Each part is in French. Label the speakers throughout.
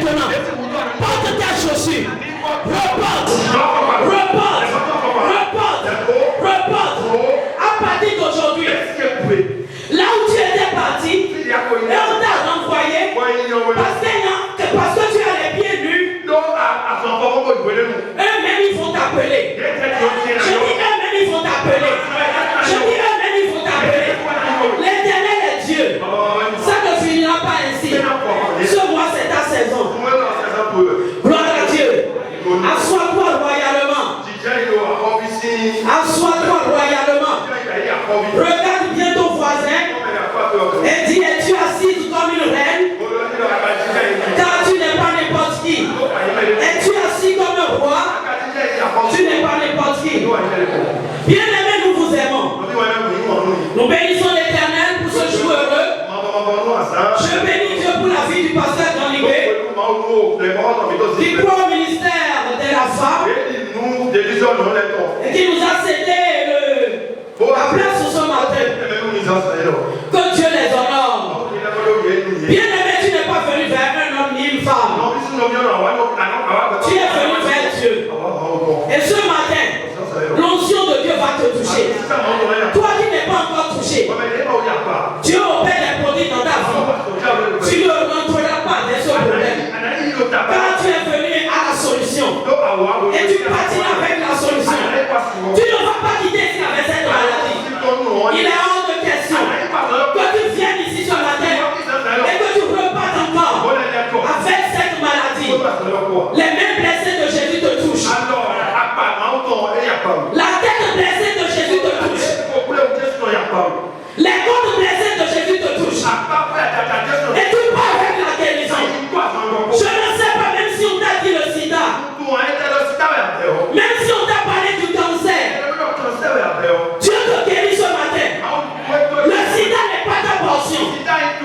Speaker 1: maintenant. Porte ta chaussure. Reporte. Reporte. Reporte. Reporte. À partir d'aujourd'hui, là où tu étais parti, et on t'a renvoyé parce que tu as les pieds nus. Eux-mêmes ils vont t'appeler. Je dis eux-mêmes ils vont t'appeler. Je dis eux-mêmes ils vont t'appeler. L'Éternel est Dieu. Ça ne finira pas ainsi. Ce mois c'est ta saison. Gloire à Dieu. Assois-toi royalement. Assois-toi royalement. Regarde bien ton voisin et dis, es-tu assise comme une reine? Car tu n'es pas n'importe qui. Es-tu assis comme un roi? Tu n'es pas n'importe qui. Bien-aimés, nous vous aimons. Nous bénissons l'Éternel pour ce jour heureux. Je bénis Dieu pour la vie du pasteur Jean-Libé, qui croit au ministère de la femme et qui nous a cédé la place ce matin. Que Dieu les honore. Bien-aimé, tu n'es pas venu vers un homme ni une femme. Tu es venu vers Dieu. Et ce matin, l'onction de Dieu va te toucher. Toi qui n'es pas encore touché, Dieu opère les produits dans ta vie. Tu ne rentreras pas dans ce problème. Car tu es venu à la solution. Et tu partiras avec la solution. Tu ne vas pas quitter ici avec cette maladie. Il est hors de question que tu viennes ici ce matin et que tu repartes encore avec cette maladie. Les mêmes blessés de Jésus te touchent. La tête blessée de Jésus te touche. Les côtes blessées de Jésus te touchent. Et tu pars avec la guérison. Je ne sais pas, même si on t'a dit le sida, même si on t'a parlé du cancer, Dieu te guérit ce matin. Le sida n'est pas ta portion.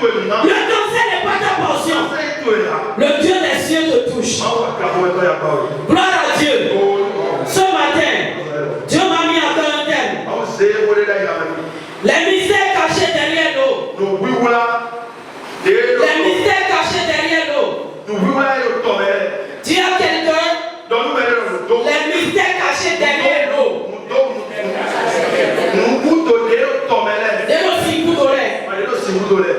Speaker 1: Le cancer n'est pas ta portion. Le Dieu des cieux te touche. Gloire à Dieu. Ce matin, Dieu m'a mis encore un thème. Les mystères cachés derrière l'eau. Les mystères cachés derrière l'eau. Dis à quelqu'un, les mystères cachés derrière l'eau.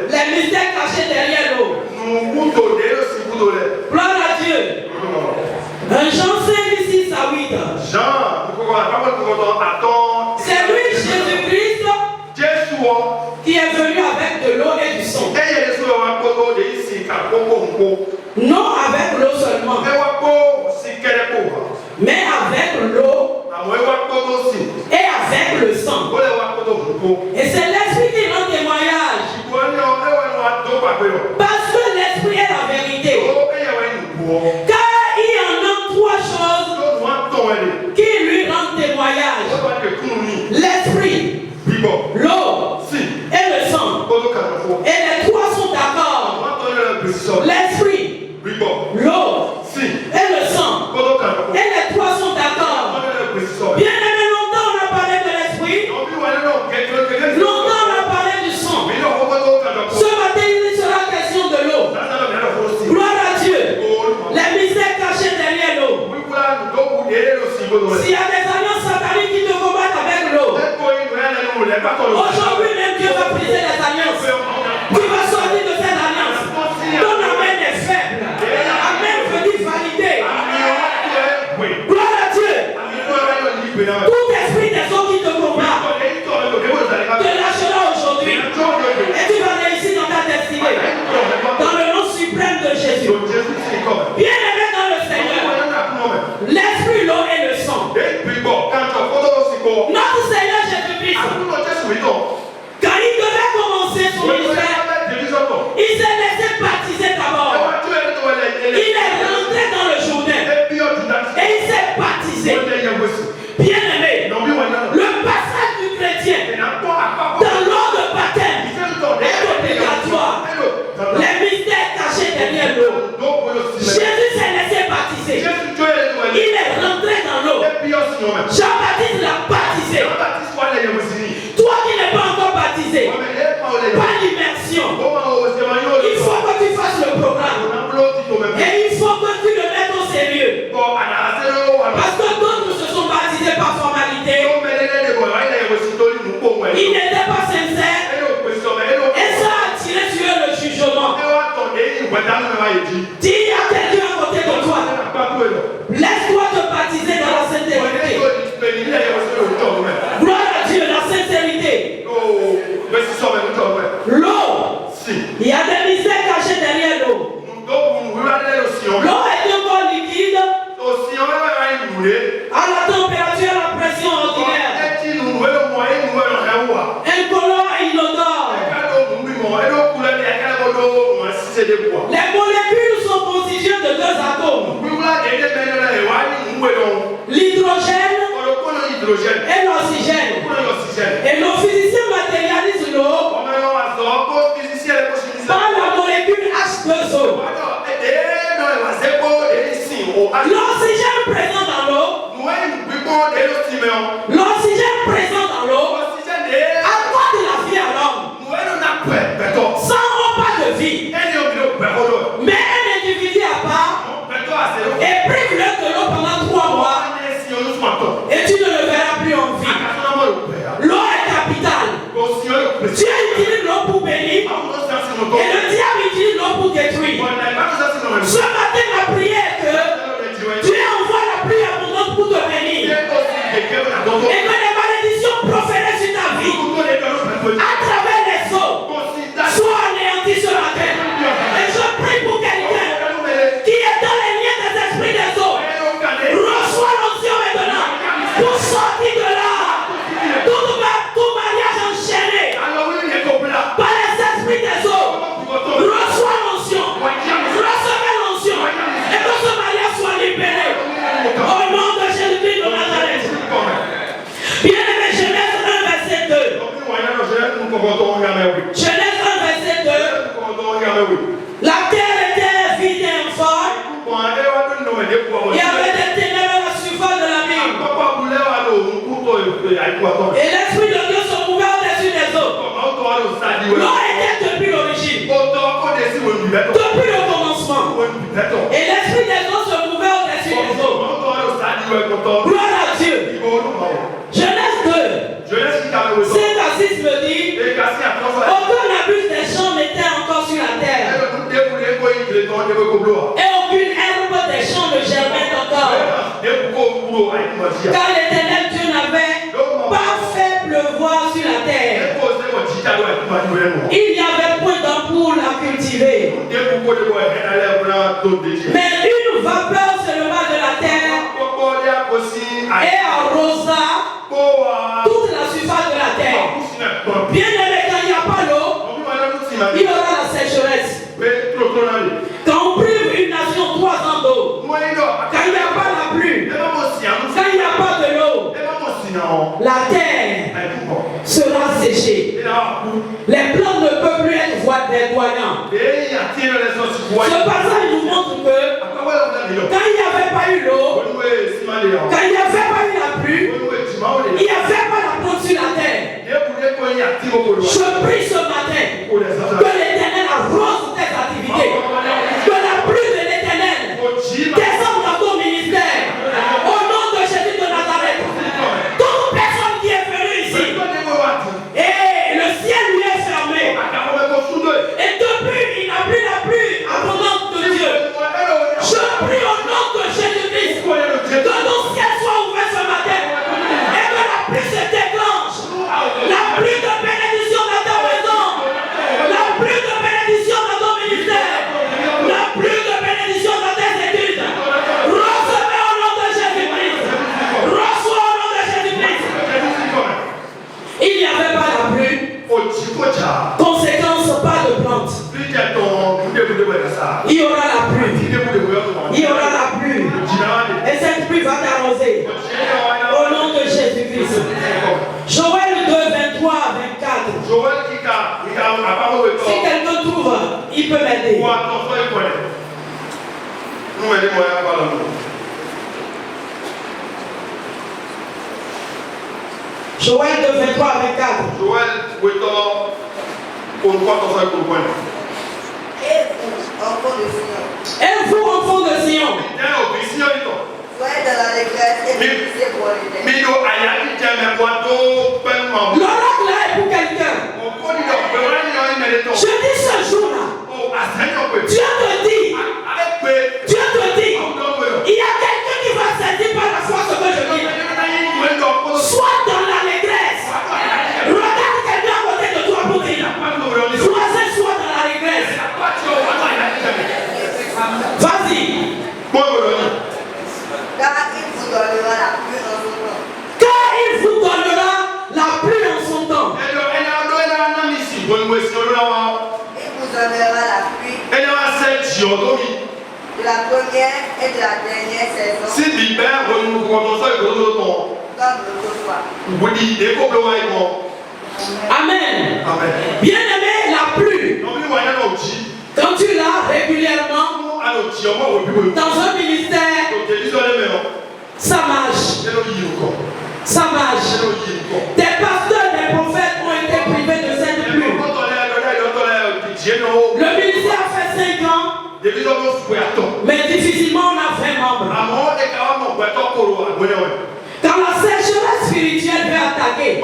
Speaker 1: Les mystères cachés derrière l'eau. Gloire à Dieu. Un Jean 5, 6 à 8. C'est lui, Jésus-Christ, qui est venu avec de l'eau et du sang. Non avec l'eau seulement, mais avec l'eau et avec le sang. Et c'est l'Esprit qui rend témoignage. Parce que l'Esprit est la vérité. Car il y en a trois choses qui lui rendent témoignage. L'Esprit, l'eau et le sang. Et les trois sont d'accord. L'Esprit, l'eau et le sang. Et les trois sont d'accord. Bien aimé, longtemps on a parlé de l'Esprit. Longtemps on a parlé du sang. Ce matin il sera question de l'eau. Gloire à Dieu. Les mystères cachés derrière l'eau. S'il y a des alliances sataniques qui te combattent avec l'eau, aujourd'hui même Dieu va briser les alliances. Tu vas sortir de cette alliance. Ton amen est faible. Amen veut dire validé. Gloire à Dieu. Tout esprit des eaux qui te combat te lâchera aujourd'hui. Et tu vas réussir dans ta destinée. Dans le nom suprême de Jésus. Bien aimé dans le Seigneur. L'esprit, l'eau et le sang. Notre Seigneur Jésus-Christ, quand il devait commencer son Dis à quelqu'un à côté de toi. Laisse-toi te baptiser dans la sincérité. Gloire à Dieu, la sincérité. L'eau. Il y a des mystères cachés derrière l'eau. L'eau est encore liquide. À la température, à la pression ordinaire. Incolore et inodore. Les molécules sont constituées de deux atomes. L'hydrogène et l'oxygène. Et nos physiciens matérialisent l'eau par la molécule H2O. L'oxygène présent dans l'eau, apporte la vie à l'homme. Sans repas de vie. Mais un individu à part et prive-le de l'eau pendant 3 mois et tu ne le verras plus en vie. L'eau est capitale. Dieu utilise l'eau pour bénir et le diable utilise l'eau pour détruire. Ce matin, la prière que Dieu envoie la pluie abondante pour te bénir et que les malédictions proférées sur ta vie à travers les eaux soient anéanties sur la terre. Et je prie pour quelqu'un qui est dans les liens des esprits des eaux. Reçois l'onction maintenant pour sortir de là. Tout mariage enchaîné par les esprits des eaux. Reçois l'onction. Recevez l'onction. Et que ce mariage soit libéré. Au nom de Jésus-Christ de Nazareth. Bien-aimé, Genèse 1, verset 2. Genèse 1, verset 2. La terre était vide et informe. Il y avait des ténèbres à la surface de la mer. Et l'Esprit de Dieu se mouvait au-dessus des eaux. L'eau était depuis l'origine. Depuis le commencement. Et l'Esprit des eaux se mouvait au-dessus des eaux. Gloire à Dieu. Genèse 2. 5 à 6 me dit aucun abus des champs n'était encore sur la terre. Et aucune herbe des champs ne germait encore. Car l'Éternel Dieu n'avait pas fait pleuvoir sur la terre. Il n'y avait point d'eau pour la cultiver. Mais une vapeur se leva de la terre et arrosa toute la surface de la terre. Bien aimé, quand il n'y a pas l'eau, il y aura la sécheresse. Quand on prive une nation 3 ans d'eau, quand il n'y a pas la pluie, quand il n'y a pas de l'eau, la terre sera séchée. Les plantes ne peuvent plus être verdoyants. Ce passage nous montre que quand il n'y avait pas eu l'eau, quand il n'y avait pas eu la pluie, il n'y avait pas la plante sur la terre. Je prie ce matin que l'Éternel arrose tes activités, que la pluie de l'Éternel descende dans ton ministère. Au nom de Jésus de Nazareth, toute personne qui est venue ici, et le ciel lui est fermé, et depuis il n'a plus la pluie abondante de Dieu. Je prie au nom de Jésus-Christ que ton ciel soit ouvert ce matin et que la pluie se déclenche. La pluie de bénédiction dans ta maison, la pluie de bénédiction dans ton ministère, la pluie de bénédiction dans tes études. Recevez au nom de Jésus-Christ. Reçois au nom de Jésus-Christ. Il n'y avait pas la pluie. Conséquence, pas de plantes. Il y aura la pluie. Il y aura la pluie. Et cette pluie va t'arroser. Au nom de Jésus-Christ. Joël 2, 23 à 24. Si quelqu'un trouve, il peut m'aider. Joël 2, 23 à 24. Et vous, enfants de Sion,
Speaker 2: soyez dans l'allégresse et bénissez pour l'Éternel.
Speaker 1: l'oracle là est pour quelqu'un. Je dis ce jour-là, Dieu te dit
Speaker 3: donnera la pluie de la première et de la dernière saison comme l'autrefois.
Speaker 1: Amen. Bien aimé, la pluie. Quand tu l'as régulièrement dans un ministère, ça marche. Ça marche. Des pasteurs, des prophètes ont été privés de cette pluie. Le ministère a fait 5 ans, mais difficilement on a 20 membres. Quand la sécheresse spirituelle veut attaquer, elle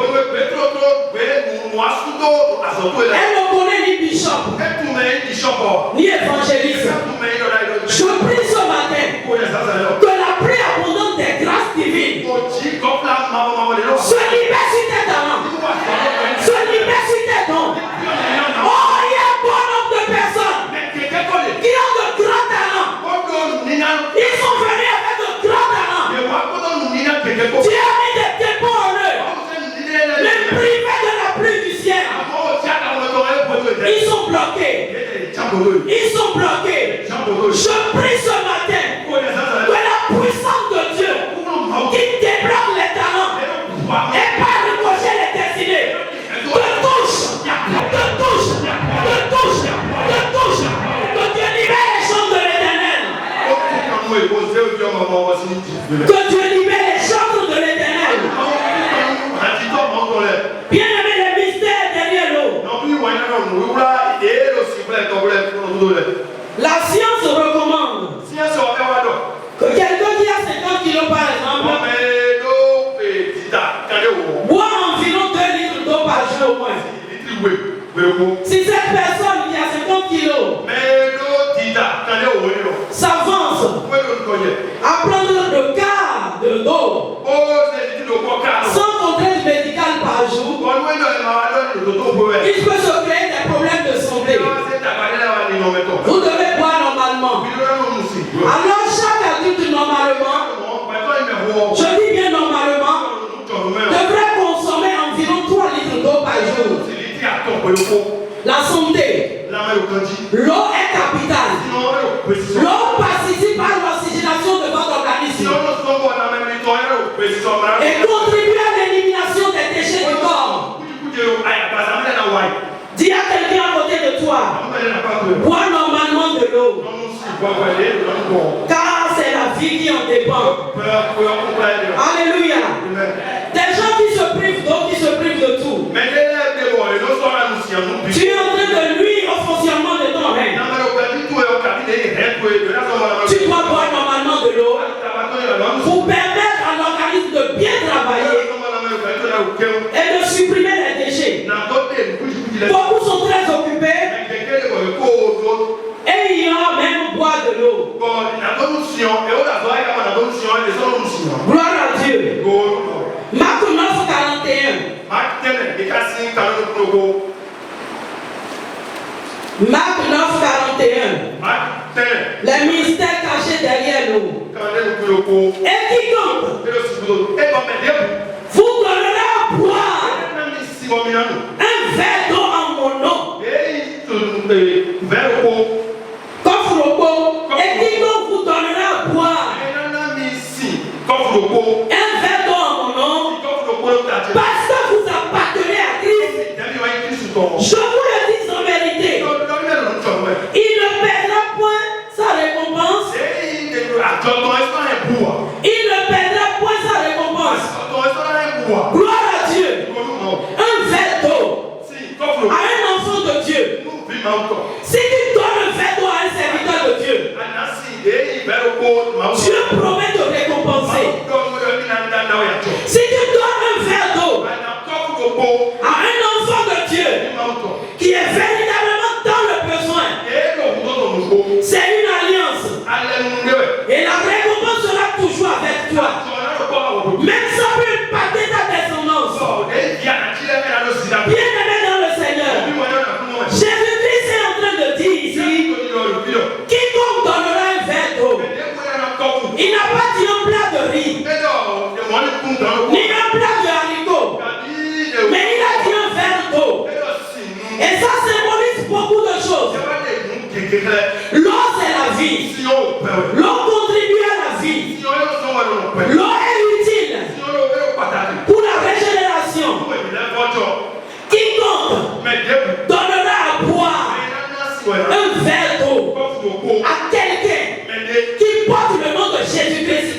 Speaker 1: ne connaît ni bishop, ni évangéliste. Je prie ce matin que la pluie abondante des grâces divines se libère sur tes talents, se libère sur tes dons. Oh, il y a un bon nombre de personnes qui ont de grands talents. Ils sont venus avec de grands talents. Dieu a mis des dépôts en eux, les privés de la pluie du ciel. Ils sont bloqués. Ils sont bloqués. Je prie ce matin que la puissance de Dieu qui débloque les talents et par ricochet les destinées te touche, te touche, te touche, te touche. Que Dieu libère les chambres de l'Éternel. Que Dieu libère les chambres de l'Éternel. Bien aimé, les mystères derrière l'eau. La science recommande que quelqu'un qui a 50 kilos par exemple boit environ 2 litres d'eau par jour au moins. Si cette personne qui a 50 kilos s'avance à prendre le quart de d'eau sans contrainte médicale par jour, il peut se créer des problèmes de santé. Vous devez boire normalement. Alors chaque adulte normalement, je dis bien normalement, devrait consommer environ 3 litres d'eau par jour. La santé, l'eau est capitale. L'eau participe à l'oxygénation de votre organisme et contribue à l'élimination des déchets du corps. Dis à quelqu'un à côté de toi, bois normalement de l'eau, car c'est la vie qui en dépend. Alléluia. Des gens qui se privent d'eau, qui se privent de tout. Tu es en train de nuire au fonctionnement de ton règne. Tu dois boire normalement de l'eau pour permettre à l'organisme de bien travailler et de supprimer les déchets. Beaucoup sont très occupés et ils ont même boire de l'eau. Gloire à Dieu. Marc 9, 41. Marc 9, 41. Les mystères cachés derrière nous. Et quiconque vous donnerez à boire un verre d'eau en mon nom. Coffre au pot. Et quiconque vous donnera à boire un verre d'eau en mon nom, parce que vous appartenez à Christ, je vous le dis en vérité, il ne perdra point sa récompense. Il ne perdra point sa récompense. Gloire à Dieu. Un verre d'eau à un enfant de Dieu. Si tu donnes un verre d'eau à un serviteur de Dieu, Dieu promet de récompenser. Si tu donnes un verre d'eau à un enfant de Dieu qui est véritablement dans le besoin, c'est une alliance. Et la récompense sera toujours avec toi. Même ça peut impacter ta descendance. Bien aimé dans le Seigneur, Jésus-Christ est en train de dire ici, quiconque donnera un verre d'eau, il n'a pas dit un plat de riz, ni Et ça symbolise beaucoup de choses. L'eau, c'est la vie. L'eau contribue à la vie. L'eau est utile pour la régénération. Quiconque donnera à boire un verre d'eau à quelqu'un qui porte le nom de Jésus-Christ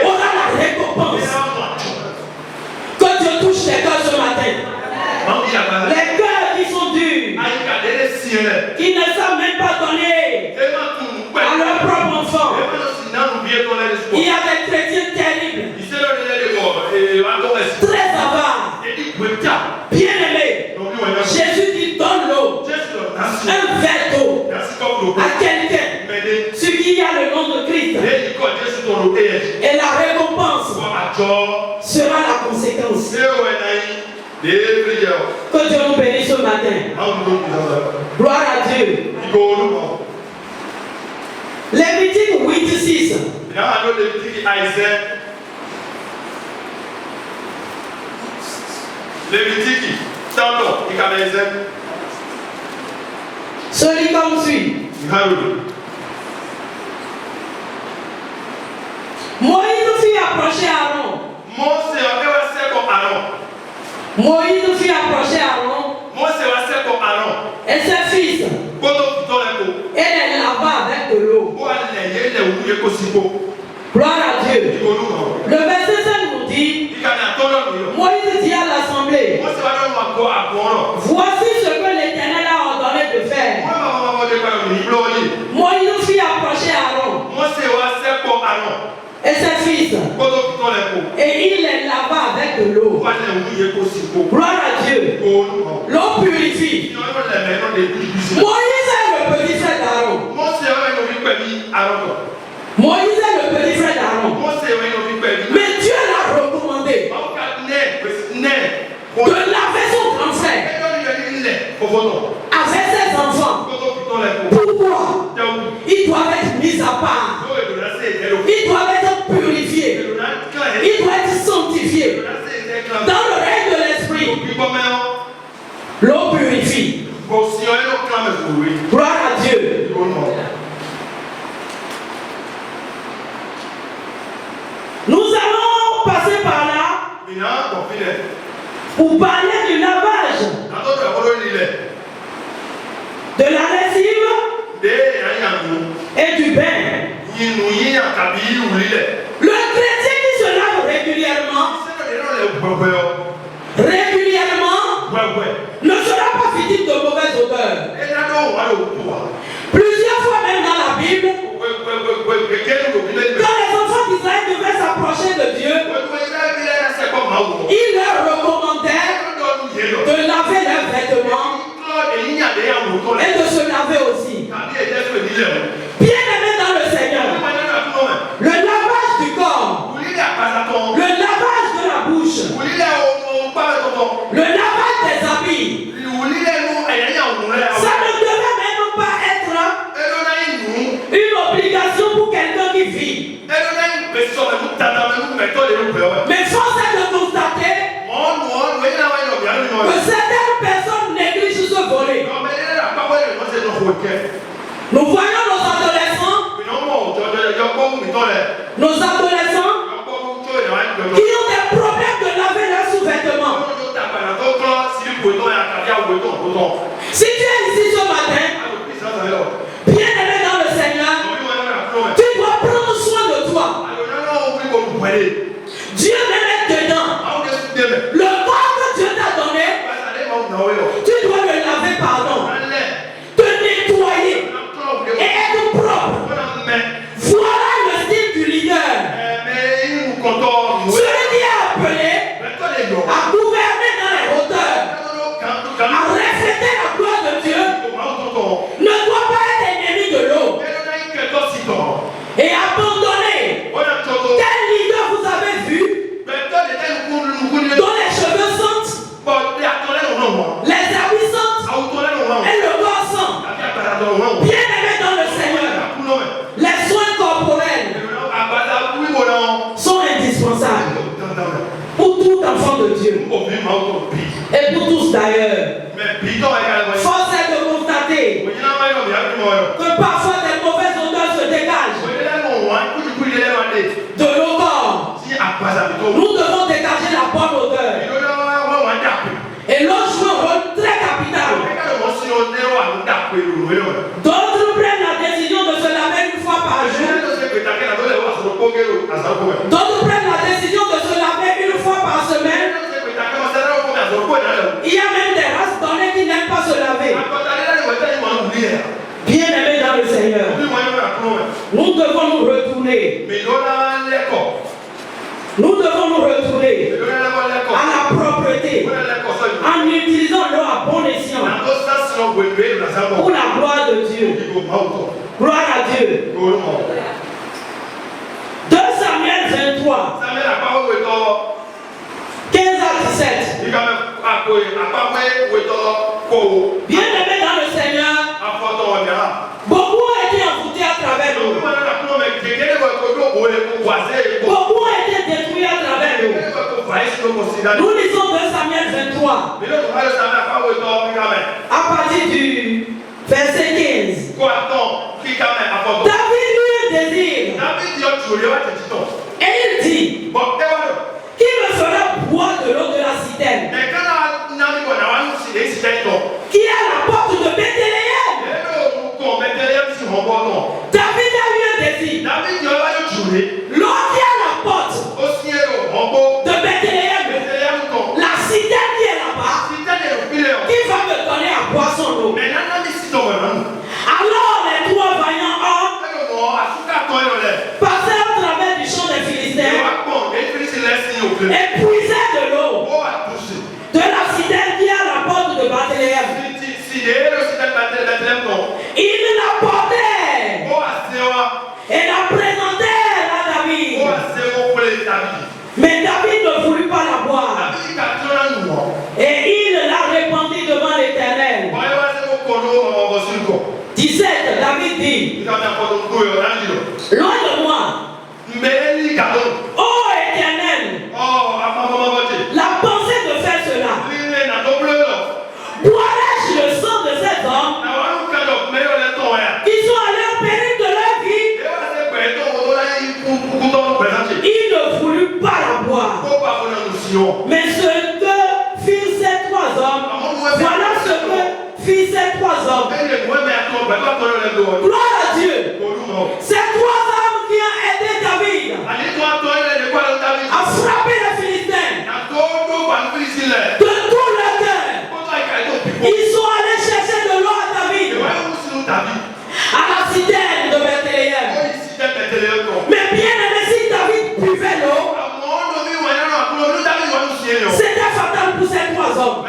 Speaker 1: aura la récompense. Que Dieu touche les cœurs ce matin. Les cœurs qui sont durs, qui ne savent même pas donner à leur propre enfant. Il y a des chrétiens terribles, très avares, bien aimés. Jésus dit donne l'eau, un verre d'eau à quelqu'un, ce qui a le nom de Christ. Et la récompense sera la conséquence. Que Dieu nous bénisse ce matin. Gloire à Dieu. Lévitique 8:6. Celui comme suit. Moïse fit approcher Aaron. Moïse fit approcher Aaron et ses fils et les lava avec de l'eau. Gloire à Dieu. Le verset 5 nous dit, Moïse dit à l'assemblée, voici ce que l'Éternel a ordonné de faire. Moïse fit approcher Aaron et ses fils et il les lava avec de l'eau. Gloire à Dieu. L'eau purifie. Moïse est le petit frère d'Aaron. Moïse est le petit frère d'Aaron. Mais Dieu l'a recommandé de laver son grand frère avec ses enfants. Pourquoi? Ils doivent être mis à part. Ils doivent être purifiés. Ils doivent être sanctifiés. Dans le règne de l'esprit, l'eau purifie. Gloire à Dieu. Nous allons passer par là pour parler du lavage, de la lessive et du bain. Le chrétien qui se lave régulièrement ne sera pas victime de mauvaise odeur. Plusieurs fois même dans la Bible, quand les enfants d'Israël devaient s'approcher de Dieu, il leur recommandait de laver leurs vêtements et de se laver aussi. Bien aimé dans le Seigneur, le lavage du corps, le lavage de la bouche, le lavage des habits, ça ne devait même pas être une obligation pour quelqu'un qui vit. Mais force est de constater que certaines personnes négligent ce volet. Nous voyons nos adolescents qui ont des problèmes de laver leurs sous-vêtements. Si tu es ici ce matin, bien aimé dans le Seigneur, tu dois prendre soin de toi. Dieu me met dedans. Le corps que Dieu t'a donné, tu dois le laver, pardon, te nettoyer et être propre. Voilà le style du leader. Celui qui est appelé à gouverner dans les hauteurs, à refléter la gloire de Dieu, ne doit pas être ennemi de l'eau et abandonner. Quel leader vous a que parfois des mauvaises odeurs se dégagent de nos corps. Nous devons dégager la bonne odeur. Et l'autre joue un rôle très capital. D'autres prennent la décision de se laver une fois par jour. D'autres prennent la décision de se laver une fois par semaine. Il y a même des races données qui n'aiment pas se laver. Bien aimés dans le Seigneur, nous devons nous retourner. Nous devons nous retourner à la propreté en utilisant l'eau à bon escient pour la gloire de Dieu. Gloire à Dieu. 2 Samuel 23, 15 à 17. Bien aimés dans le Seigneur, beaucoup ont été envoûtés à travers nous. Beaucoup ont été détruits à travers nous. Nous lisons 2 Samuel 23 à partir du verset 15. David eut un désir et il dit: qui me fera boire de l'eau de la citerne qui est à la porte de Bethléem? David a eu un désir. L'eau qui est à la porte de Bethléem, la citerne qui est là-bas, qui va me donner à boire son eau. Alors les trois vaillants hommes passaient au travers du champ des Philistins et puisaient de l'eau de la citerne qui est à la porte de Bethléem. Ils l'apportaient et la présentèrent à David. Mais David ne voulut pas la boire. Et il la répandit devant l'Éternel. 17, David dit: loin de moi, ô Éternel, la pensée de faire cela. Boirai-je le sang de ces hommes qui sont allés au péril de leur vie? Il ne voulut pas la boire. Mais ce que firent ces trois hommes, voilà ce que firent ces trois hommes. Gloire à Dieu. Ces trois hommes qui ont aidé David à frapper les Philistins de tout leur cœur. Ils sont allés chercher de l'eau à David, à la citerne de Bethléem. Mais bien aimé, si David buvait l'eau, c'était fatal pour ces trois hommes.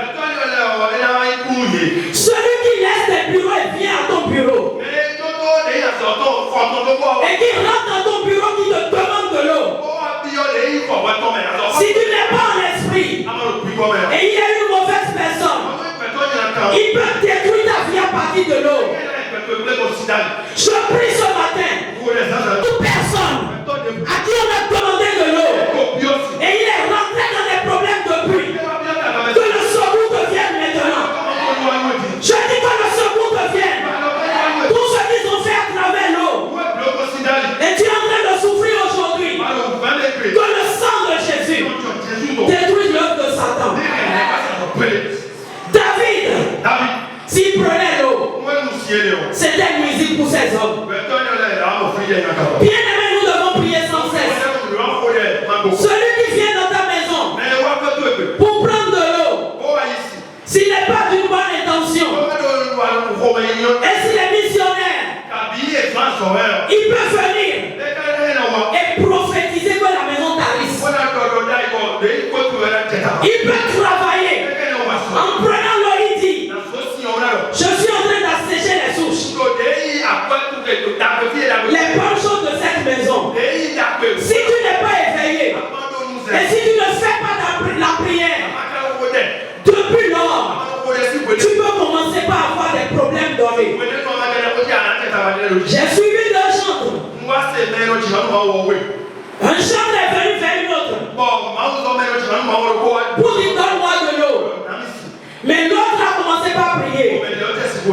Speaker 1: Celui qui laisse tes bureaux et vient à ton bureau, et qui rentre dans ton bureau, qui te demande de l'eau, si tu n'es pas en esprit et il y a une mauvaise personne, il peut détruire ta vie à partir de l'eau. Je prie ce matin, toute personne à qui on a demandé de l'eau et il est rentré dans des problèmes depuis, que le secours te vienne maintenant. Je dis que le secours te vienne. Tout ce qu'ils ont fait à travers l'eau, et tu es en train de souffrir aujourd'hui, que le sang de Jésus détruise l'œuvre de Satan. David, s'il prenait l'eau, c'était nuisible pour ces hommes. Bien aimé, nous devons prier sans cesse. Celui qui vient dans ta maison pour prendre de l'eau, s'il n'est pas d'une bonne intention, et s'il est missionnaire, il peut venir et prophétiser que la maison tarisse. Il peut travailler en prenant l'eau, il dit: je suis en train d'assécher les souches, les bonnes choses de cette maison. Si tu n'es pas éveillé, et si tu ne fais pas la prière, depuis lors, tu peux commencer par avoir des problèmes donnés. J'ai suivi deux chantres. Un chantre est venu vers une autre pour dire: donne-moi de l'eau. Mais l'autre a commencé par prier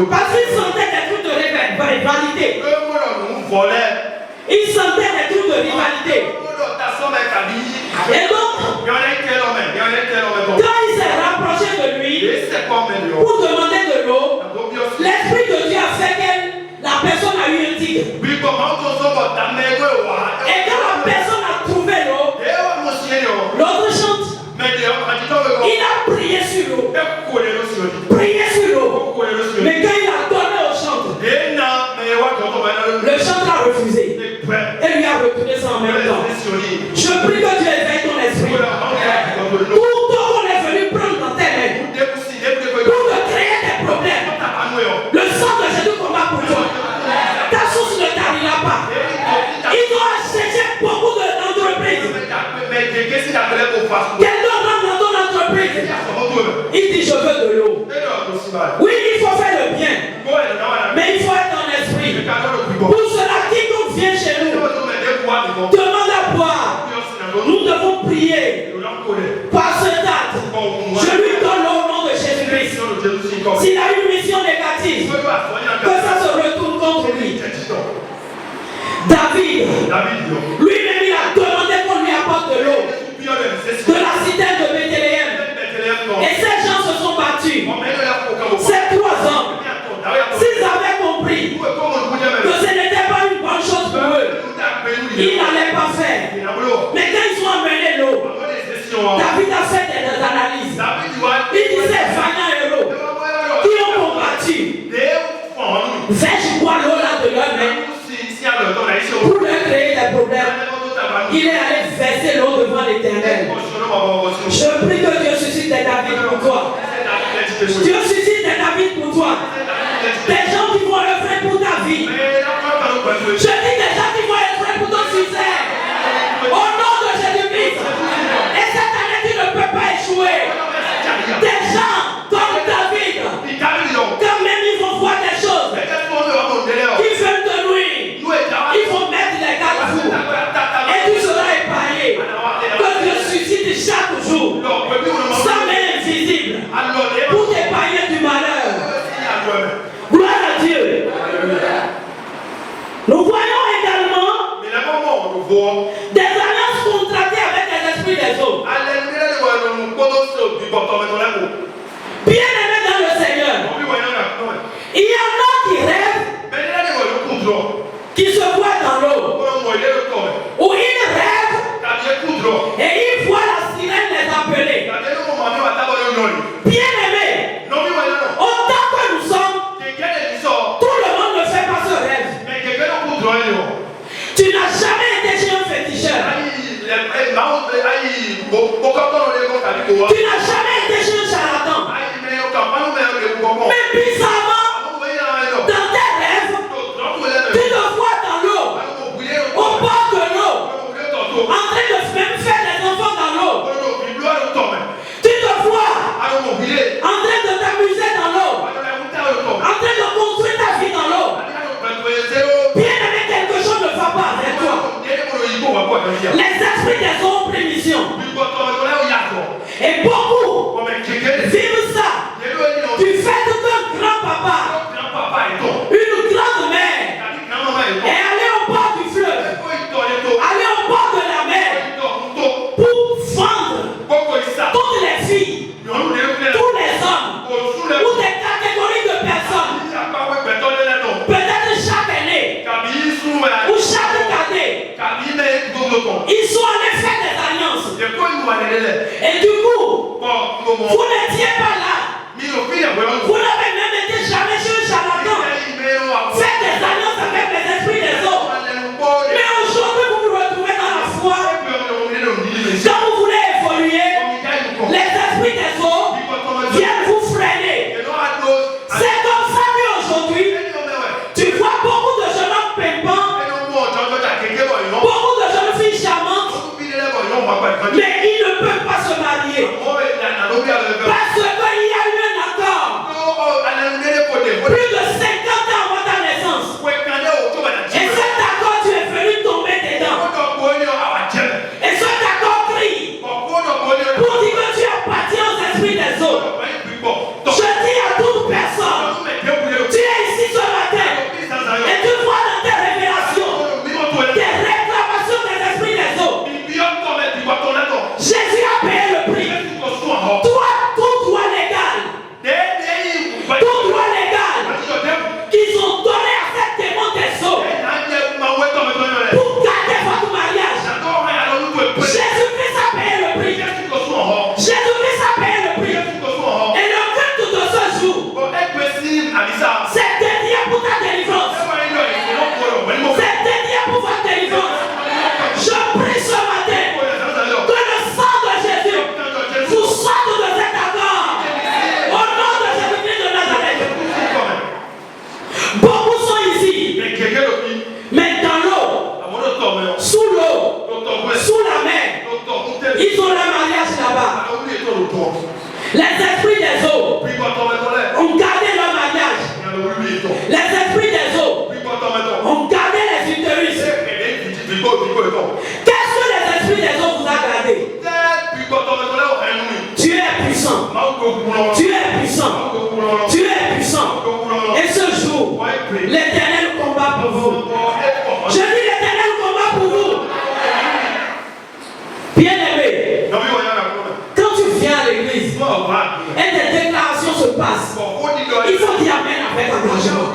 Speaker 1: parce qu'il sentait des trucs de réverbérer. rivalité. Il sentait des trucs de rivalité. Et donc, quand il s'est rapproché de lui pour demander de l'eau, l'Esprit de Dieu a fait que la personne a eu un tigre. Et quand la personne a trouvé l'eau, l'autre chante. Il a prié sur l'eau. Prié sur l'eau. Mais quand il a donné au chantre, le chantre a refusé. Et lui a retourné ça en même temps. Je prie que Dieu éveille ton esprit. Tout qu'on est venu prendre dans tes mains pour te créer des problèmes. Le sang de Jésus combat pour toi. Ta source ne t'arrivera pas. Ils ont acheté beaucoup d'entreprises. Quelqu'un rentre dans ton entreprise. Il dit je veux de l'eau. Oui, il faut faire le bien. Mais il faut être en esprit. Pour cela, quiconque vient chez nous, demande à boire. Nous devons prier par ce acte. Je lui donne l'eau au nom de Jésus-Christ. S'il a une mission négative, que ça se retourne contre lui. David, lui-même, il a demandé qu'on lui apporte de l'eau de la citerne de Bethléem. Et ces gens se sont battus. Ces 3 hommes, s'ils avaient compris que ce n'était pas une bonne chose pour eux, ils n'allaient pas faire. Mais quand ils ont amené l'eau, David a fait des analyses. Il disait vaillants héros qui ont combattu. Vais-je boire l'eau là de leur main pour leur créer des problèmes? Il est allé verser l'eau devant l'Éternel. Je prie que Dieu suscite des David pour toi. Dieu suscite des David pour toi. Des gens qui vont œuvrer pour ta vie. Je dis des gens qui vont œuvrer pour ton succès. Au nom de Jésus-Christ. Et cette année, tu ne peux pas échouer. Des gens comme David, quand même ils vont voir des choses qui veulent te nuire. Ils vont mettre les garde-fous. Et tu seras épargné. Que Dieu suscite chaque jour sa main invisible pour t'épargner du malheur. Gloire à Dieu. Nous voyons également des alliances contractées avec les esprits des autres. Bien-aimés dans le Seigneur, il y en a qui rêvent, qui se voient dans l'eau, où ils rêvent et ils voient la sirène les appeler. Bien-aimés, autant que nous sommes, tout le monde ne fait pas ce rêve. Tu n'as jamais été chez un féticheur. Tu n'as jamais été chez un charlatan. Mais bizarrement, dans tes rêves, tu te vois dans l'eau, au bord de l'eau, en train de même faire des enfants dans l'eau. Tu te vois en train de t'amuser dans l'eau, en train de construire ta vie dans l'eau. Bien-aimé, quelque chose ne va pas avec toi. Les esprits des hommes ont pris mission. Et beaucoup vivent ça. Tu fais tout un grand-papa, une grande-mère, et aller au bord du fleuve, aller au bord de la mer, pour vendre toutes les filles, tous les hommes, ou des catégories de personnes. Peut-être chaque année, ou chaque cadet, ils sont allés faire des alliances. Et du coup, vous n'étiez pas là. Vous n'avez même été jamais chez un charlatan. Faites des alliances avec les esprits des autres. Mais aujourd'hui, vous vous retrouvez dans la foi. Quand vous voulez évoluer, les esprits des autres viennent vous freiner. C'est comme ça qu'aujourd'hui, tu vois beaucoup de jeunes hommes pimpants, beaucoup de jeunes filles charmantes, mais ils ne peuvent pas se marier. Parce qu'il y a eu un accord C'est dédié pour ta délivrance. C'est dédié pour votre délivrance. Je prie ce matin que le sang de Jésus vous sorte de cet accord. Au nom de Jésus-Christ de Nazareth. Beaucoup sont ici. Mais dans l'eau, sous l'eau, sous la mer, ils ont leur mariage là-bas. Les esprits des eaux ont gardé leur mariage. Les esprits des eaux ont gardé les utérus. Qu'est-ce que les esprits des eaux vous a gardé? Tu es puissant. Tu es puissant. Tu es puissant. Et ce jour, l'Éternel combat pour vous. Je dis l'Éternel combat pour vous. Bien-aimé, quand tu viens à l'église et des déclarations se passent, il faut dire amen avec engagement.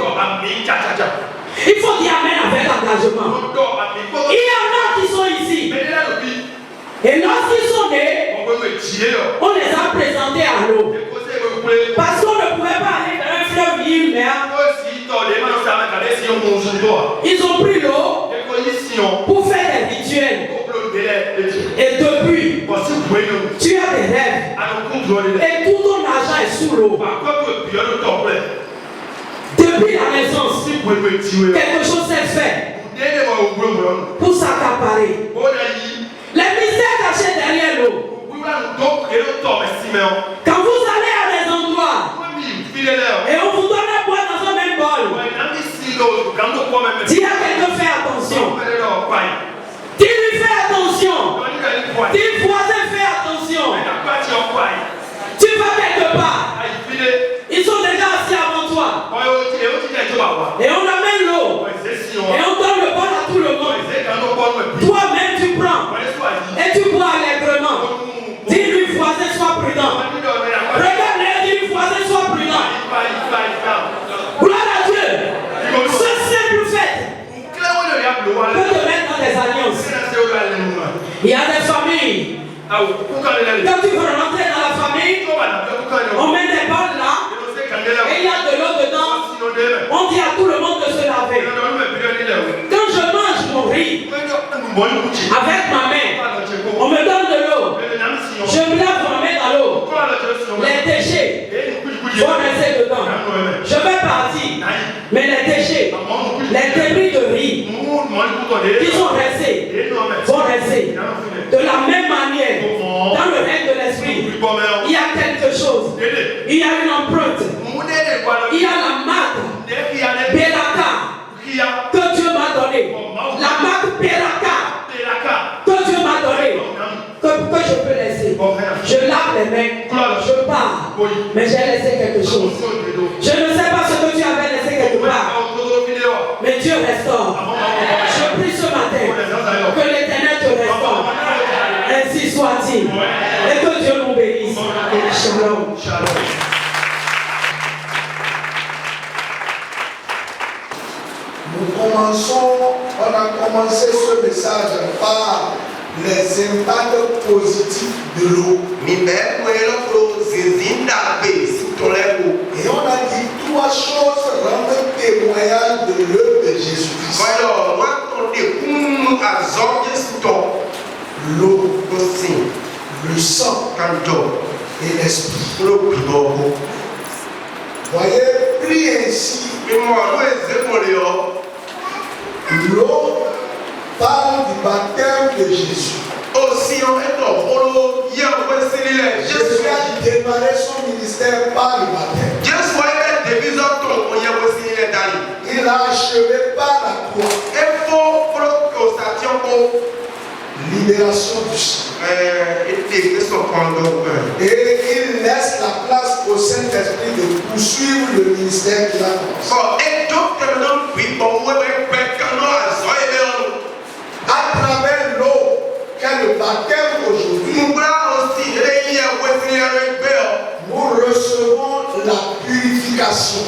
Speaker 1: Il faut dire amen avec engagement. Il y en a qui sont ici. Et lorsqu'ils sont nés, on les a présentés à l'eau. Parce qu'on ne pouvait pas aller dans un fleuve ni une mer. Ils ont pris l'eau pour faire des rituels. Et depuis, tu as des rêves. Et tout ton argent est sous l'eau. Depuis la naissance, quelque chose s'est fait pour s'accaparer. Les mystères cachés derrière l'eau. Quand vous allez à des endroits et on vous donne à boire dans un même bol, dis à quelqu'un fais attention. Dis-lui fais attention. Dis voisin fais attention. Tu vas quelque part. Ils sont déjà assis avant toi. Et on amène l'eau. Et on donne le bol à tout le monde. Toi-même tu prends. Et tu bois allègrement. Dis-lui voisin sois prudent. Regarde-les, dis-lui voisin sois prudent. Gloire à Dieu. Ce simple fait peut te mettre dans des alliances. Il y a des familles. Quand tu veux rentrer dans la famille, on met des balles là. Et il y a de l'eau dedans. On dit à tout le monde de se laver. Quand je mange mon riz avec ma main, on me donne de l'eau. Je me lave ma main dans l'eau. Les déchets vont rester dedans. Je vais partir. Mais les déchets, les débris de riz qui sont restés, vont rester. De la même manière, dans le règne de l'esprit, il y a quelque chose. Il y a une empreinte. Il y a la marque Beraka que Dieu m'a donnée. La marque Beraka que Dieu m'a donnée. Que je peux laisser. Je lave les mains. Je pars. Mais j'ai laissé quelque chose. Je ne sais pas ce que tu avais laissé quelque part. Mais Dieu restaure. Je prie ce matin que l'Éternel te restaure. Ainsi soit-il. Et que Dieu nous bénisse. Shalom.
Speaker 4: On a commencé ce message par les impacts positifs de l'eau. Et on a dit trois choses rendent témoignage de l'œuvre de Jésus-Christ. L'eau, le sang et l'esprit. Voyez, prie ainsi. L'eau parle du baptême de Jésus. Jésus a démarré son ministère par le baptême. Il a achevé par la croix. Libération du sang. Et il laisse la place au Saint-Esprit de poursuivre le ministère qu'il a commencé. À travers l'eau qu'est le baptême aujourd'hui, nous recevons la purification,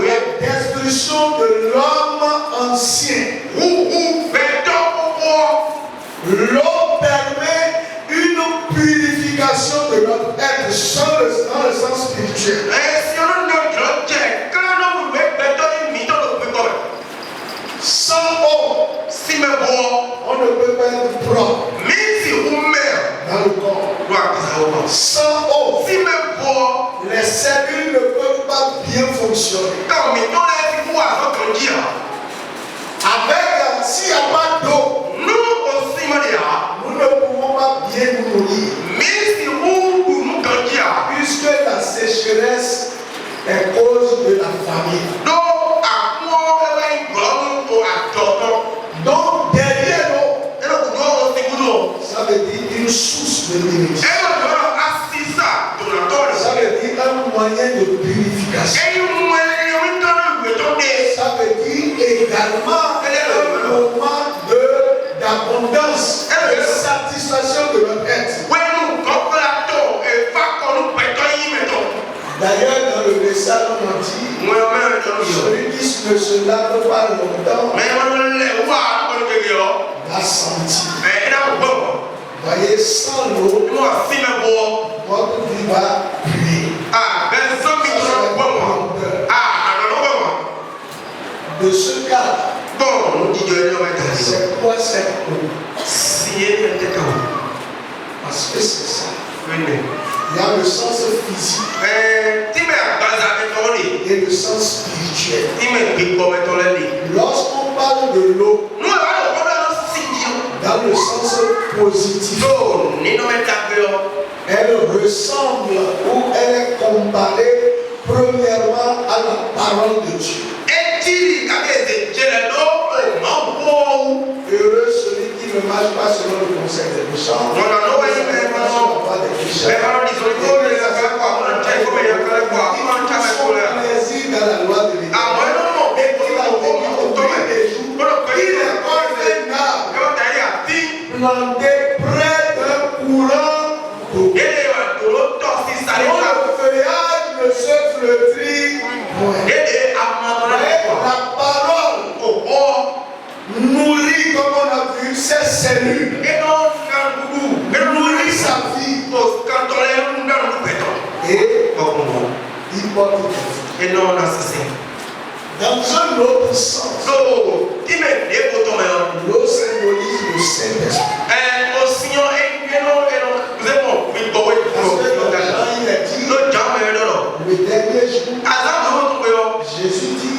Speaker 4: la destruction de l'homme ancien. L'eau permet une purification de notre être dans le sens spirituel. Sans eau,
Speaker 2: Si me bois,
Speaker 4: les cellules ne peuvent pas bien fonctionner.
Speaker 2: quand mes dons les bois vont grandir.
Speaker 4: Avec, s'il n'y a pas d'eau,
Speaker 2: Nous aussi, Maria,
Speaker 4: nous ne pouvons pas bien nous nourrir.
Speaker 2: mais si vous nous grandir,
Speaker 4: Puisque la sécheresse est cause de la famine.
Speaker 2: donc à quoi elle va y
Speaker 4: Donc derrière l'eau,
Speaker 2: et le boulot, c'est boulot.
Speaker 4: ça veut dire une source de bénédiction.
Speaker 2: Et le boulot, assisa, dans la tôle.
Speaker 4: Ça veut dire un moyen de purification.
Speaker 2: Et nous, on donne le tourner.
Speaker 4: Ça veut dire également un moment d'abondance et de satisfaction de notre être.
Speaker 2: Ouais, nous, quand on la tôle, et pas qu'on nous prête, il met ton.
Speaker 4: D'ailleurs, dans le message, on dit
Speaker 2: Moi, même,
Speaker 4: celui qui ne se lave pas longtemps
Speaker 2: mais on les voit, on le fait.
Speaker 4: va sentir.
Speaker 2: Mais là, bon,
Speaker 4: Voyez, sans l'eau,
Speaker 2: moi, si me bois,
Speaker 4: votre vie va puer.
Speaker 2: ah, ben, ça, mais on le voit. Ah, alors, bon.
Speaker 4: De ce cas,
Speaker 2: Bon, nous disons, on va être
Speaker 4: c'est quoi cette eau?
Speaker 2: si elle était comme.
Speaker 4: Parce que c'est ça.
Speaker 2: Oui,
Speaker 4: Il y a le sens physique
Speaker 2: mais, tu m'as pas avec ton lit.
Speaker 4: et le sens spirituel.
Speaker 2: Tu m'as dit comment ton lit.
Speaker 4: Lorsqu'on parle de l'eau
Speaker 2: Nous, on va le signer.
Speaker 4: dans le sens positif,
Speaker 2: Non, ni nous mettre à cœur.
Speaker 4: elle ressemble ou elle est comparée premièrement à la parole de Dieu.
Speaker 2: Et tu as dit,
Speaker 4: Heureux celui qui ne marche pas selon le conseil des méchants,
Speaker 2: non, non,
Speaker 4: ne marche pas sur la voie des pécheurs. Plaisir dans la loi de l'Éternel. Et qu'il a obéi au premier des jours, il est comme un arbre planté près d'un courant d'eau. Dont le feuillage ne se flétrit point. La parole nourrit, comme on a vu, ses cellules, nourrit sa vie et il porte des fruits.
Speaker 2: Et non, non, c'est ça.
Speaker 4: Dans un autre sens,
Speaker 2: So, il met des boutons maintenant.
Speaker 4: l'eau symbolise le Saint-Esprit.
Speaker 2: Au Seigneur, vous êtes bon, oui, bon, oui,
Speaker 4: Parce que dans Jean, il a dit,
Speaker 2: le jambes, non.
Speaker 4: le dernier jour, Jésus dit,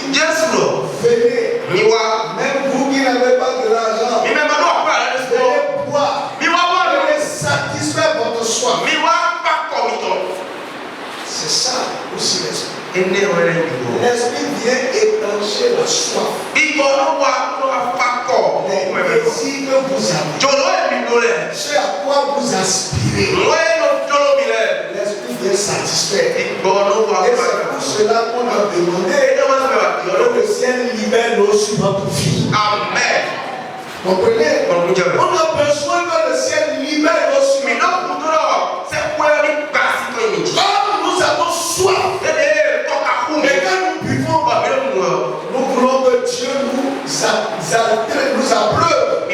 Speaker 4: venez, même vous qui n'avez pas de l'argent, venez boire, venez satisfaire votre soif. C'est ça aussi l'esprit. L'esprit vient étancher la soif. Les désirs que vous avez, ce à quoi vous aspirez, l'esprit vient satisfaire. Et c'est pour cela qu'on a demandé que le ciel libère l'eau sur votre vie.
Speaker 2: Amen.
Speaker 4: Comprenez? On a besoin que le ciel libère l'eau sur
Speaker 2: Mais
Speaker 4: votre vie.
Speaker 2: non,
Speaker 4: Comme nous avons soif, et quand nous buvons, nous voulons que Dieu nous abreuve. Que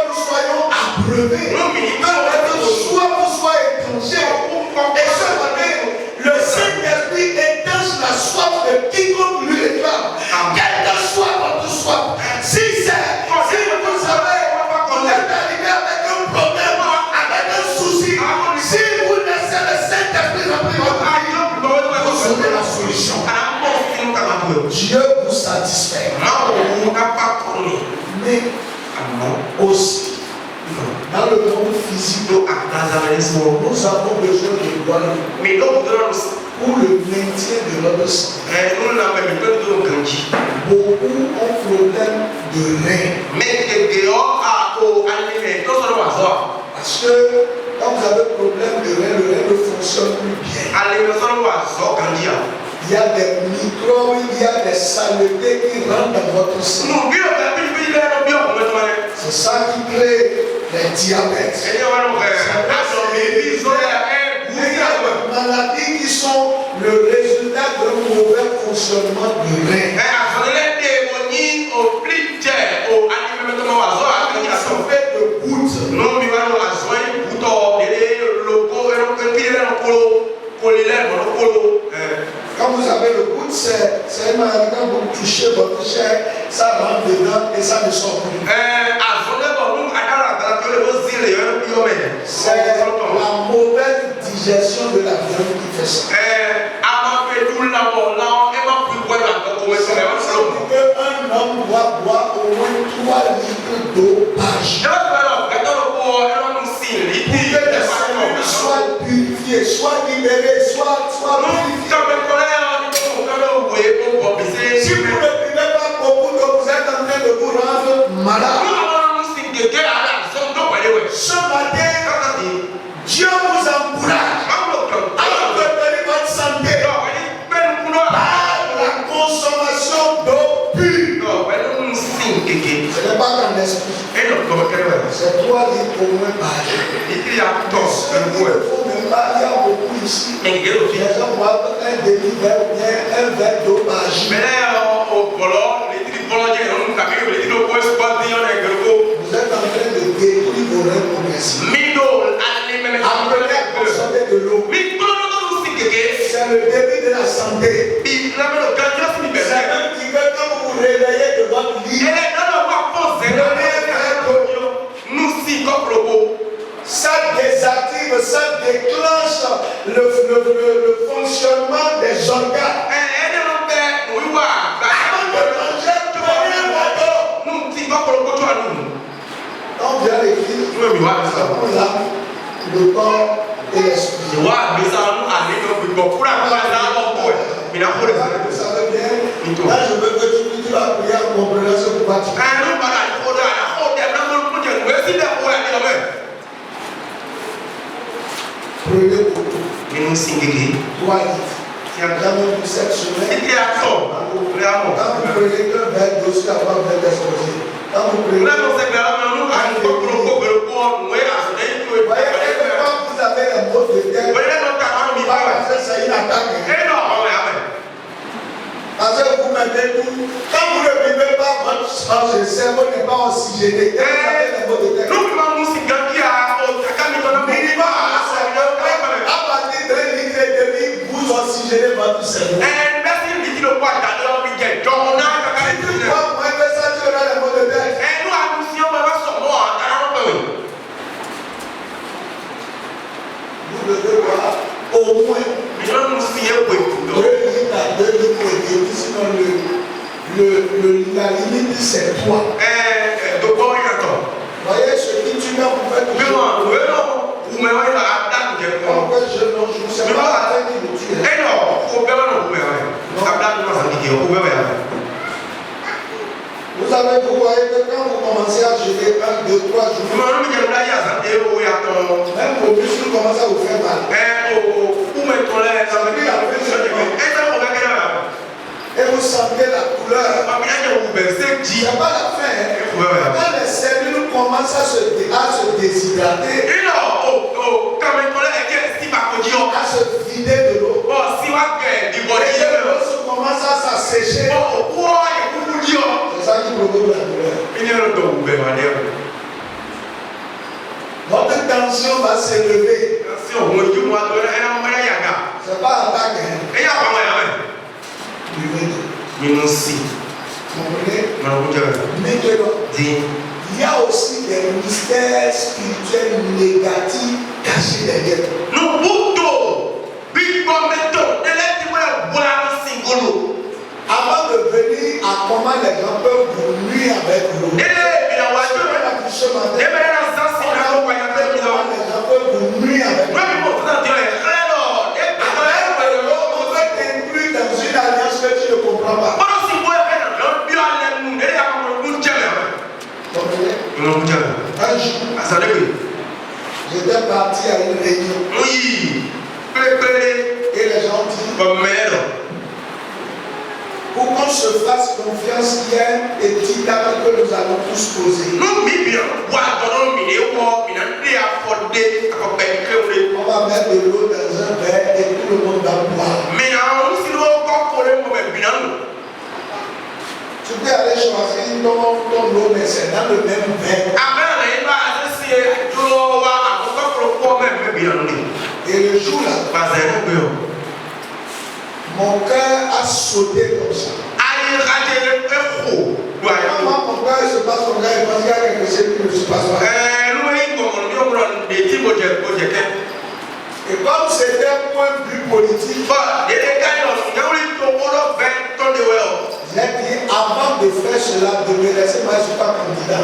Speaker 4: nous soyons abreuvés. Que notre soif soit étanchée. Et ce matin, le Saint-Esprit étanche la soif de quiconque lui réclame. Quelle que soit votre soif. Si vous savez, vous êtes arrivé avec un problème, avec un souci, si vous laissez le Saint-Esprit remplir votre vie, vous aurez la solution. Dieu vous satisfait. Mais aussi, dans le monde physique, nous avons besoin de boire pour le maintien de notre santé. Beaucoup ont problème de rein. Parce que quand vous avez problème de rein, le rein ne fonctionne plus bien. Il y a des microbes, il y a des saletés qui rentrent dans votre sang. C'est ça qui crée les diabètes. Il y a des maladies qui sont le résultat d'un mauvais fonctionnement du rein. Ils sont faits de gouttes. Quand vous avez le goutte, c'est une maladie, quand vous touchez votre chair, ça rentre dedans et ça ne sort plus. C'est la mauvaise digestion de la viande qui fait ça. Un homme doit boire au moins 3 litres d'eau par jour. Pour que les cellules soient purifiées, soient libérées, soient purifiées. Si vous ne buvez pas beaucoup d'eau, vous êtes en train de vous rendre malade. Ce matin, Dieu vous encourage à entretenir votre santé par la consommation d'eau pure. Ce n'est pas dans l'esprit. C'est 3 litres au moins par jour. Il y a beaucoup ici. Les gens boivent un demi-verre ou bien un verre d'eau par jour. Vous êtes en train de détruire vos reins progressifs. Apprenez à consommer de l'eau. C'est le début de la santé. C'est un petit peu quand vous vous réveillez de votre lit. Ça désactive, ça déclenche le fonctionnement des organes. Avant de manger, prenez un verre d'eau. Quand vient l'église, nous avons l'âme, le corps et l'esprit. Vous savez bien, là je veux que tu vas prier en compréhension pour partir. Prenez beaucoup. 3 litres. Jamais pour cette semaine. Quand vous prenez un verre d'eau, c'est avoir un verre d'exposé. Quand vous prenez voyez, quand vous avez un mot de terre, c'est une attaque. Parce que vous mettez tout. Quand vous ne buvez pas, votre cerveau n'est pas oxygéné. Quand vous avez un mot de terre, à partir d'un litre et demi, vous oxygénez votre cerveau. Si tu bois moins que ça, tu auras le mot de terre. Vous devez boire au moins 2 litres à 2 litres et demi, sinon la limite c'est 3. Voyez ce qui tue là, vous faites toujours. Je ne sais pas la fin qui nous tue. Vous savez, vous voyez que quand vous commencez à jeûner 1, 2, 3 jours, même vos muscles commencent à vous faire mal. Et vous sentez la couleur. Il n'y a pas la faim. Quand les cellules commencent à se déshydrater, à se vider de l'eau, et que l'eau commence à s'assécher, c'est ça qui provoque la douleur. Votre tension va s'élever. C'est pas attaque. Comprenez? Maintenant, il y a aussi des mystères spirituels négatifs cachés derrière. Avant de venir à comment les gens peuvent vous nuire avec l'eau. Ce matin, les gens peuvent vous nuire avec l'eau. On va t'inclure dans une alliance que tu ne comprends pas. Un jour, j'étais parti à une réunion. Et les gens disent, pour qu'on se fasse confiance, il y a un petit acte que nous allons tous poser. On va mettre de l'eau dans un verre et tout le monde va boire. Tu peux aller choisir ton eau, mais c'est dans le même verre. Et le jour là, mon cœur a sauté comme ça. Comment mon cœur se passe comme ça, il pense qu'il y a quelque chose qui ne se passe pas. Et comme c'était un point de vue politique, j'ai dit avant de faire cela, de me laisser, moi je ne suis pas candidat.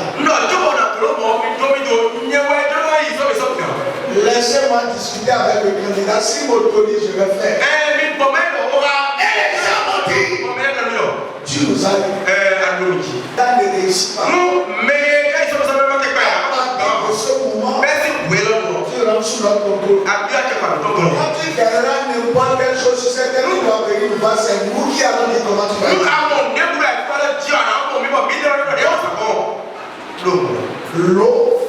Speaker 4: Laissez-moi discuter avec le candidat. Si m'autorise, je vais faire. Tu nous as dit. Ça ne réussit pas. À ce moment, tu rentres sous notre contrôle. Quand tu gagneras n'importe quelle chose, c'est elle qui doit venir nous voir, c'est nous qui allons dire comment tu vas faire. L'eau,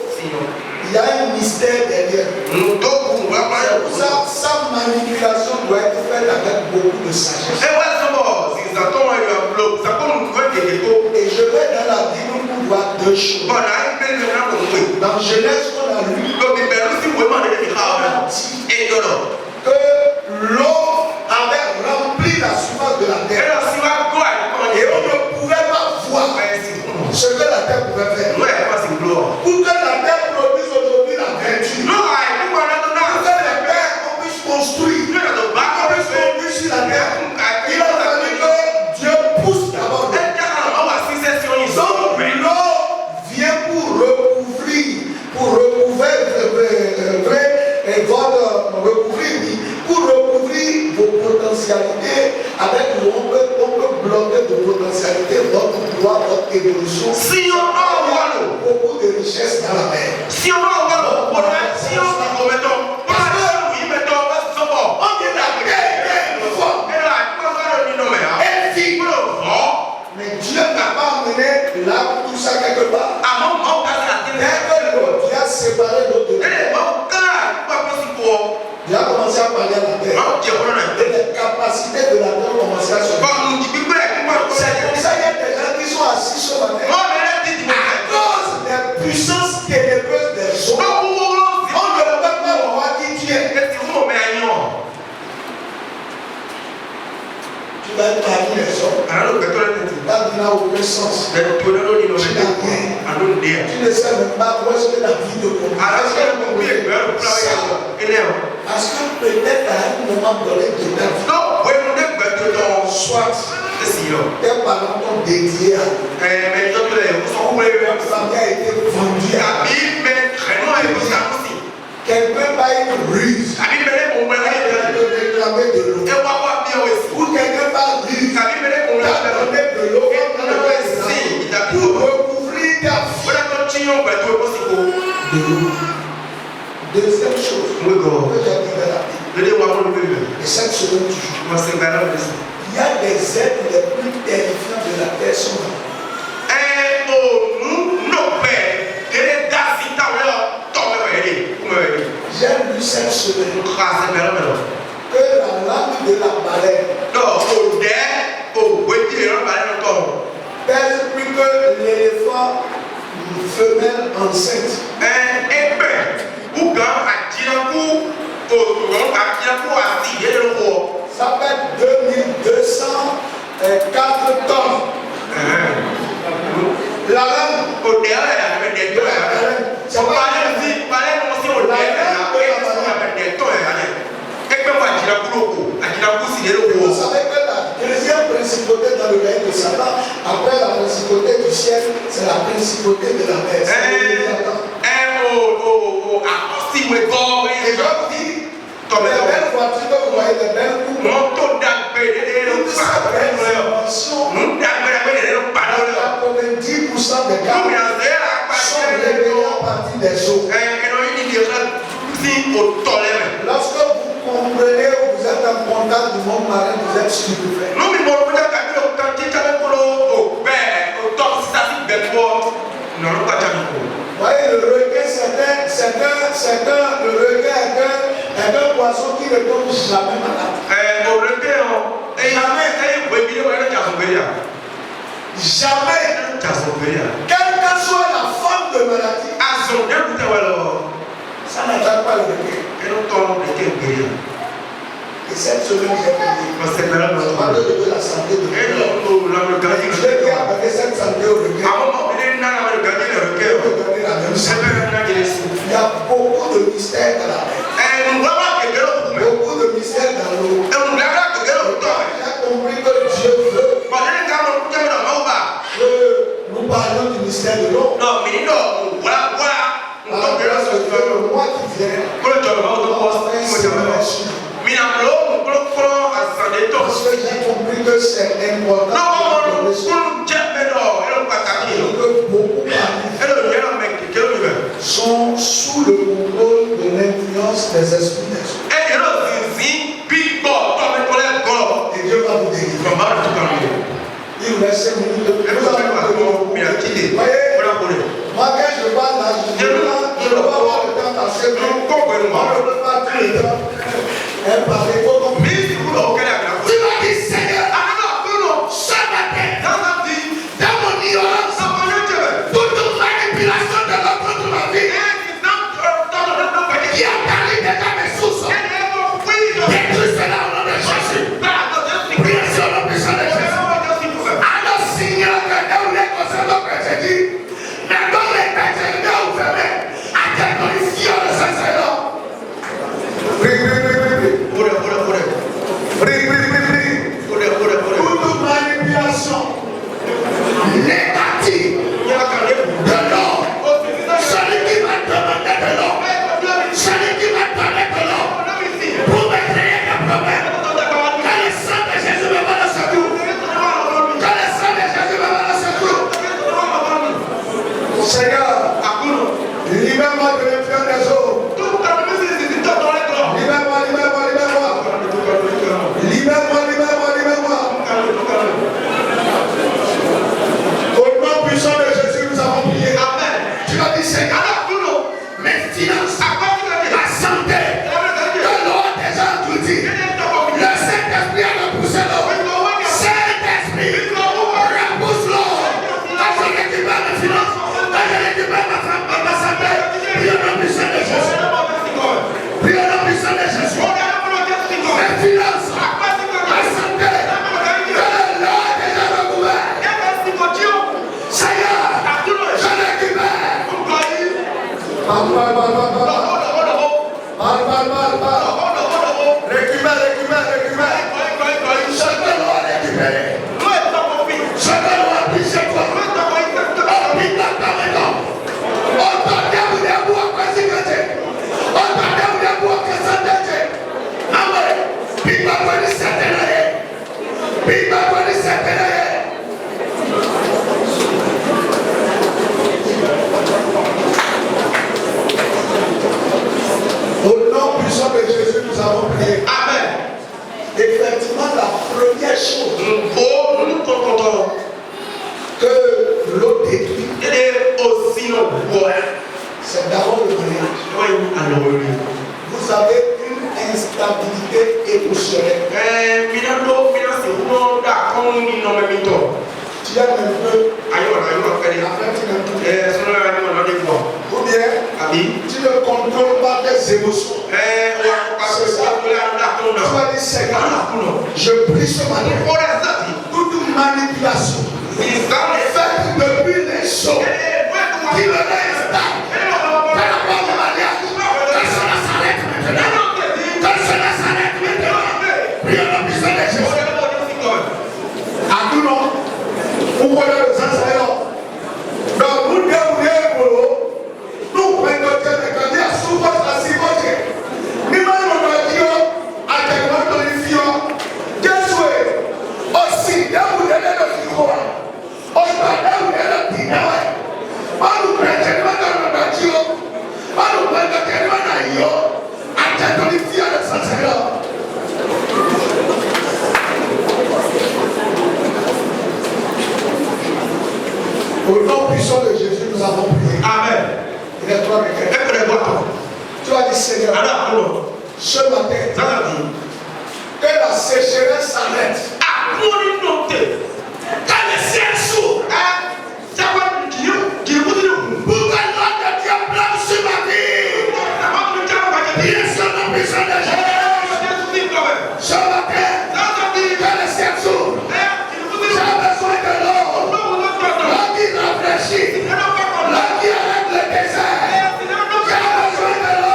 Speaker 4: il y a un mystère derrière. Sa manipulation doit être faite avec beaucoup de sagesse. Et je vais dans la Bible pour voir deux choses. Dans Genèse, on a lu que l'eau avait rempli la surface de la terre. Et on ne pouvait pas voir ce que la terre pouvait faire. Pour que la terre produise aujourd'hui la verdure. Pour que la terre puisse construire. Qu'on puisse construire sur la terre. Il a fallu que Dieu pousse d'abord. Donc l'eau vient pour recouvrir vos potentialités. Avec l'eau, on peut bloquer vos potentialités, votre pouvoir, votre évolution. Beaucoup de richesses dans la mer. Mais Dieu n'a pas amené là tout ça quelque part. Dès que Dieu a séparé l'autre, Dieu a commencé à parler à la terre. Et les capacités de la terre ont commencé à se faire. C'est comme ça qu'il y a des gens qui sont assis sur la terre. À cause des puissances ténébreuses des eaux, on ne peut pas voir qui tu es. Tu vas être parmi les hommes. Là, tu n'as aucun sens. Tu n'as rien. Tu ne sais même pas où est-ce que la vie te conduit. Parce que peut-être à un moment donné de ta vie, soit tes parents t'ont dédié à Dieu. Ta famille a été vendue à Dieu. Quelqu'un va une ruse. Il va te réclamer de l'eau. Ou quelqu'un va ruse. Il va donner de l'eau. Pour recouvrir ta vie. De l'eau. Deuxième chose que j'ai dit dans la Bible. Et cette semaine toujours. Il y a des êtres les plus terrifiants de la terre sont là. J'ai lu cette semaine que la langue de la baleine pèse plus que l'éléphant femelle enceinte. Ça fait 2204 tonnes. La langue vous savez que la deuxième principauté dans le règne de Satan, après la principauté du ciel, c'est la principauté de la mer. Les belles voitures que vous voyez, les belles coupes, la des cas sont révélés à partir des eaux. Lorsque vous comprenez ou vous êtes en contact du monde marin, vous êtes stupéfait. Vous voyez, le requin, le requin est un poisson qui ne tombe jamais malade. Jamais. Quelle que soit la forme de maladie, ça n'attaque pas le requin. Et cette semaine, j'ai prié. Je parle de la santé de requin. Je vais dire avec cette santé au requin. Il y a beaucoup beaucoup de mystères dans la mer. Beaucoup de mystères dans l'eau. J'ai compris que Dieu veut que nous parlions du mystère de l'eau. Parce que le mois qui vient, on va faire un séminaire sur l'eau. Parce que j'ai compris que c'est important que beaucoup sont sous le contrôle de l'influence des esprits des hommes. Et Dieu va vous délivrer. Il nous reste 5 minutes. Voyez, moi quand je parle là, je ne peux pas avoir le temps passer. On ne peut pas tout le temps. Elle parle, il faut comprendre. Tu vas dire Seigneur, ce matin, dans mon ignorance, toute manipulation de l'homme contre ma vie, qui a parlé déjà mes sources, détruis cela au nom de Jésus. Priez sur le puissant de Jésus. Alors, Seigneur, que Dieu vous ait concerné au Péché, mais dans les péchés, Dieu vous permet à quel condition de ce Seigneur. Toute manipulation négative de l'homme, celui qui m'a demandé de l'homme, celui qui m'a donné de l'homme, pour me créer des problèmes, que le sang de Jésus me va le secours, que le sang de Jésus me va le secours. Seigneur, libère-moi de l'influence des eaux. Libère-moi. Au nom puissant de Jésus, nous avons prié. Amen. Tu vas dire, Seigneur, mes finances, ma santé, que l'eau déjà englouti. Le Saint-Esprit a repoussé l'eau. Saint-Esprit, repousse l'eau. Quand je récupère mes finances, quand je récupère ma santé, prie au nom puissant de Jésus. Prie au nom puissant de Jésus. Mes finances, ma santé, que l'eau déjà recouvert. Seigneur, je récupère. Récupère. Je te dois récupérer. Je te dois picher toi. Oh, putain, maintenant. Oh, tendez-vous des bois précipités. Oh, tendez-vous des bois précipités. Ah ouais. Pipa pour les certains. Pipa pour les certains. Au nom puissant de Jésus, nous avons prié. Amen. Effectivement, la première chose que l'eau détruit, c'est d'abord le mariage. Vous avez une instabilité émotionnelle. Tu aimes un peu. Après, tu n'aimes plus. Ou bien, tu ne contrôles pas tes émotions. C'est ça. Tu vas dire, Seigneur, je prie ce matin. Toute manipulation faite depuis les jours qui me réinstalle par rapport au mariage, que cela s'arrête maintenant. Que cela s'arrête maintenant. Prie au nom puissant de Jésus. À tout nom, vous voyez le sens de l'homme. Donc, vous devez nous prenons que les à souvent la cibote. Nous allons nous dire à quel moment nous fions. Qu'est-ce que aussi, vous devez le fier. On va vous devez le fier. On nous prend tellement dans le bâtiment. On nous prend tellement dans le yo. À quel moment nous fions le sens de l'homme. Au nom puissant de Jésus, nous avons prié. Amen. Il est toi, tu as dit, Seigneur, ce matin, que la sécheresse s'arrête. Que le ciel s'ouvre. Pour que l'homme de Dieu plane sur ma vie. Il est sur le puissant de Jésus. Ce matin, que le ciel s'ouvre. J'ai besoin de l'eau. L'homme qui rafraîchit. L'homme qui arrête le désert. J'ai besoin de l'eau.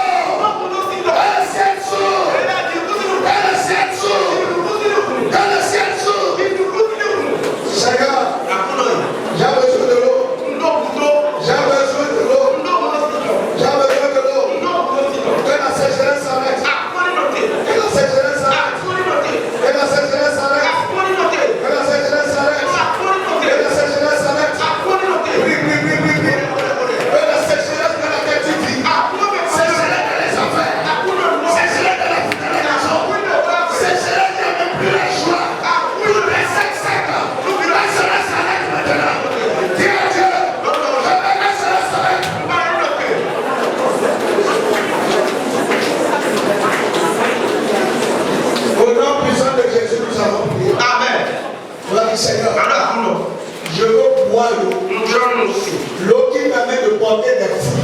Speaker 4: transporter des fous.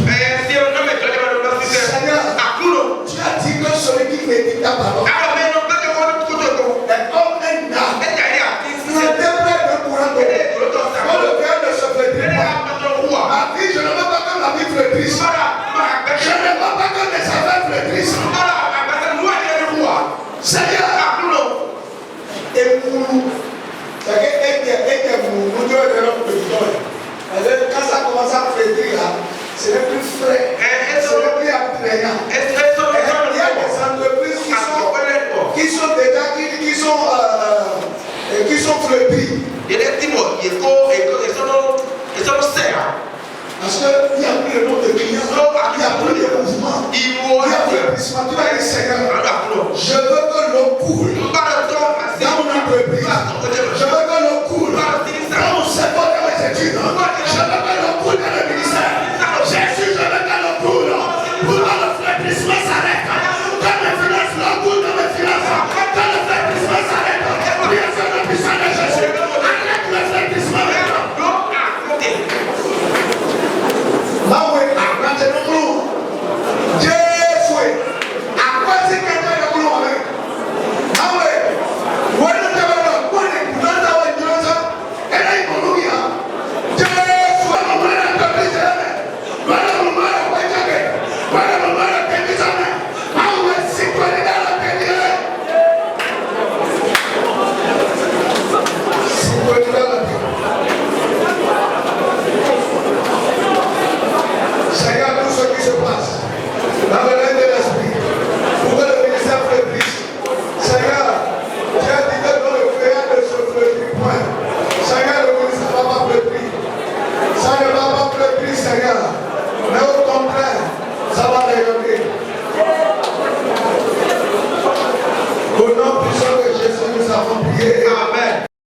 Speaker 4: Seigneur, tu as dit que celui qui médite ta parole est comme un arbre qui était près d'un courant d'eau. Quand le cœur ne se flétrit pas, ma vie, je ne veux pas que ma vie flétrisse. Je ne veux pas que mes affaires flétrissent. Seigneur, et vous, quand ça commence à flétrir, ce n'est plus frais, ce n'est plus attrayant. Il y a des entreprises qui sont déjà qui sont flétries. Parce qu'il n'y a plus le nom de clients, il n'y a plus de mouvement, il y a flétrissement. Tu vas dire, Seigneur, je veux que l'eau coule dans mon entreprise, je veux que l'eau coule dans mon secteur, dans mes études.